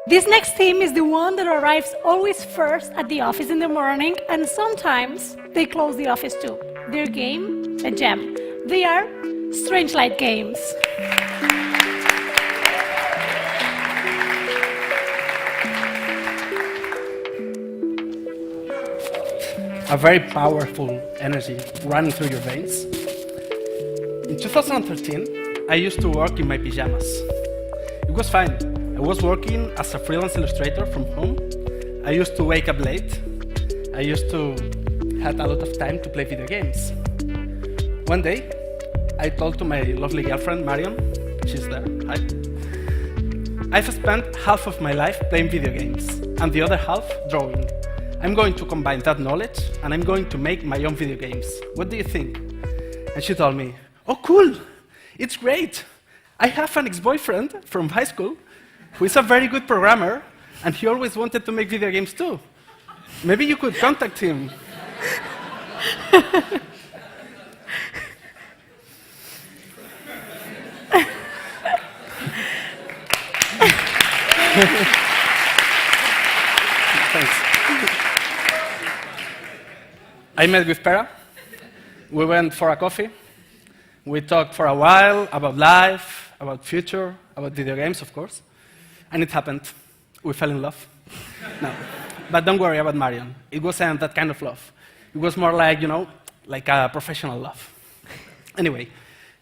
This next team is the one that arrives always first at the office in the morning, and sometimes they close the office too. Their game, a gem. They are StrangeLight Games. A very powerful energy running through your veins. In 2013, I used to work in my pajamas. It was fine. I was working as a freelance illustrator from home. I used to wake up late. I used to have a lot of time to play video games. One day, I told to my lovely girlfriend, Mariam, she's there, hi. I've spent half of my life playing video games, and the other half drawing. I'm going to combine that knowledge, and I'm going to make my own video games. What do you think? And she told me, oh, cool, it's great. I have an ex-boyfriend from high school who is a very good programmer, and he always wanted to make video games too. Maybe you could contact him. Thanks. I met with Pera. We went for a coffee. We talked for a while about life, about future, about video games, of course. And it happened. We fell in love. No. But don't worry about Marion. It wasn't that kind of love. It was more like, like a professional love. Anyway,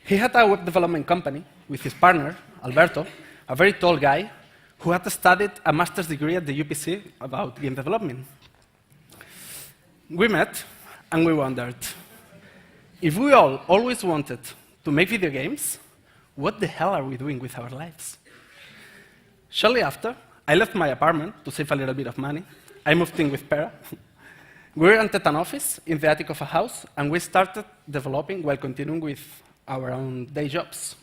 he had a web development company with his partner, Alberto, a very tall guy who had studied a master's degree at the UPC about game development. We met, and we wondered, if we all always wanted to make video games, what the hell are we doing with our lives? Shortly after, I left my apartment to save a little bit of money. I moved in with Pera. We rented an office in the attic of a house, and we started developing while continuing with our own day jobs.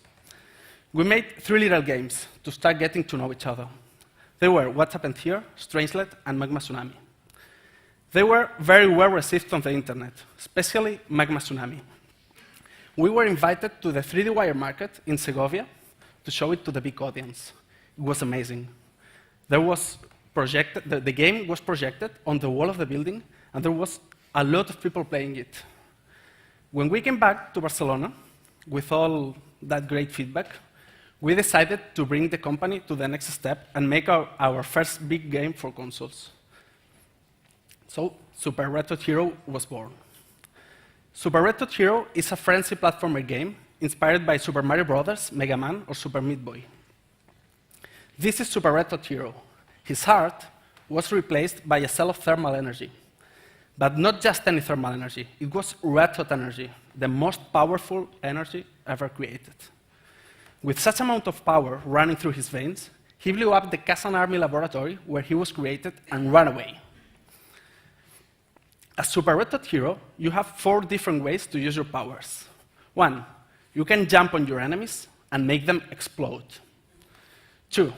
We made 3 little games to start getting to know each other. They were What Happened Here, StrangeLight, and Magma Tsunami. They were very well received on the internet, especially Magma Tsunami. We were invited to the 3D wire market in Segovia to show it to the big audience. It was amazing. The game was projected on the wall of the building, and there was a lot of people playing it. When we came back to Barcelona, with all that great feedback, we decided to bring the company to the next step and make our first big game for consoles. So, Super Retro Hero was born. Super Retro Hero is a frenzy platformer game inspired by Super Mario Bros., Mega Man, or Super Meat Boy. This is Super Retro Hero. His heart was replaced by a cell of thermal energy. But not just any thermal energy. It was red hot energy, the most powerful energy ever created. With such amount of power running through his veins, he blew up the Kazan Army laboratory where he was created and ran away. As Super Red Hot Hero, you have 4 different ways to use your powers. 1, you can jump on your enemies and make them explode. 2,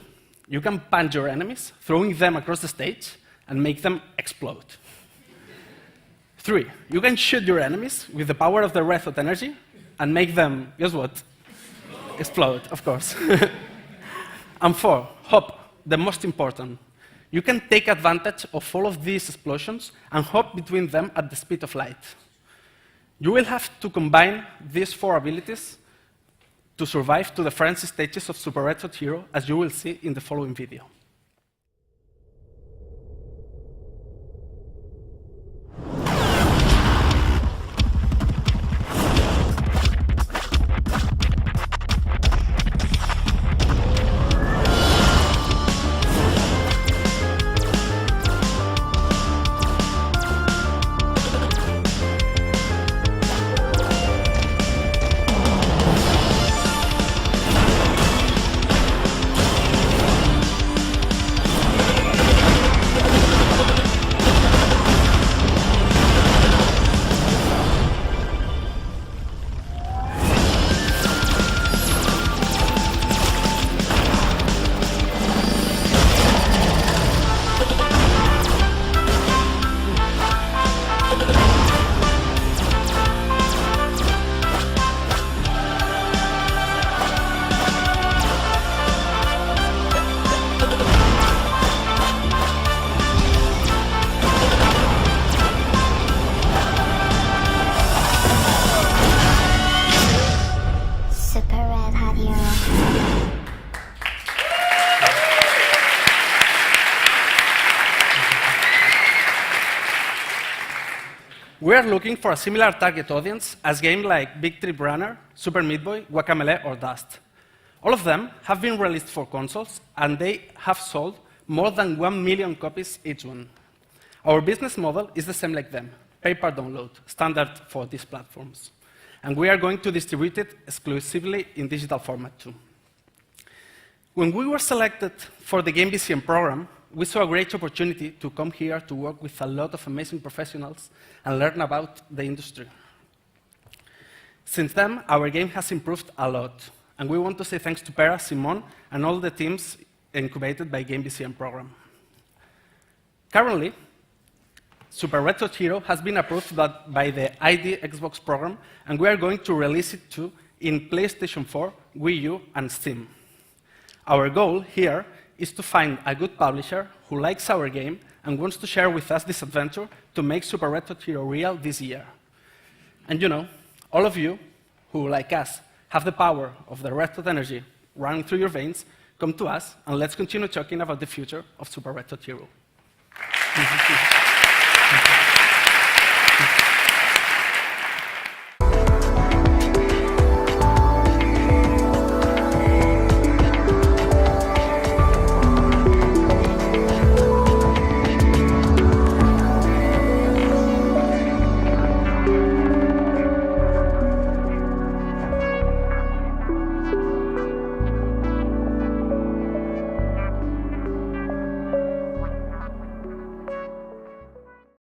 you can punch your enemies, throwing them across the stage and make them explode. 3, you can shoot your enemies with the power of the red hot energy and make them, guess what? Explode, of course. And 4, hop, the most important. You can take advantage of all of these explosions and hop between them at the speed of light. You will have to combine these 4 abilities to survive to the frenzy stages of Super Red Hot Hero, as you will see in the following video. We are looking for a similar target audience as games like Big Trip Runner, Super Meat Boy, Guacamelee, or Dust. All of them have been released for consoles, and they have sold more than 1 million copies each one. Our business model is the same like them, pay-per-download, standard for these platforms. And we are going to distribute it exclusively in digital format too. When we were selected for the GameBcn program, we saw a great opportunity to come here to work with a lot of amazing professionals and learn about the industry. Since then, our game has improved a lot, and we want to say thanks to Pera, Simon, and all the teams incubated by GameBcn program. Currently, Super Red Hot Hero has been approved by the ID Xbox program, and we are going to release it too in PlayStation 4, Wii U, and Steam. Our goal here is to find a good publisher who likes our game and wants to share with us this adventure to make Super Red Hot Hero real this year. And you know, all of you who, like us, have the power of the Red Hot energy running through your veins, come to us and let's continue talking about the future of Super Red Hot Hero.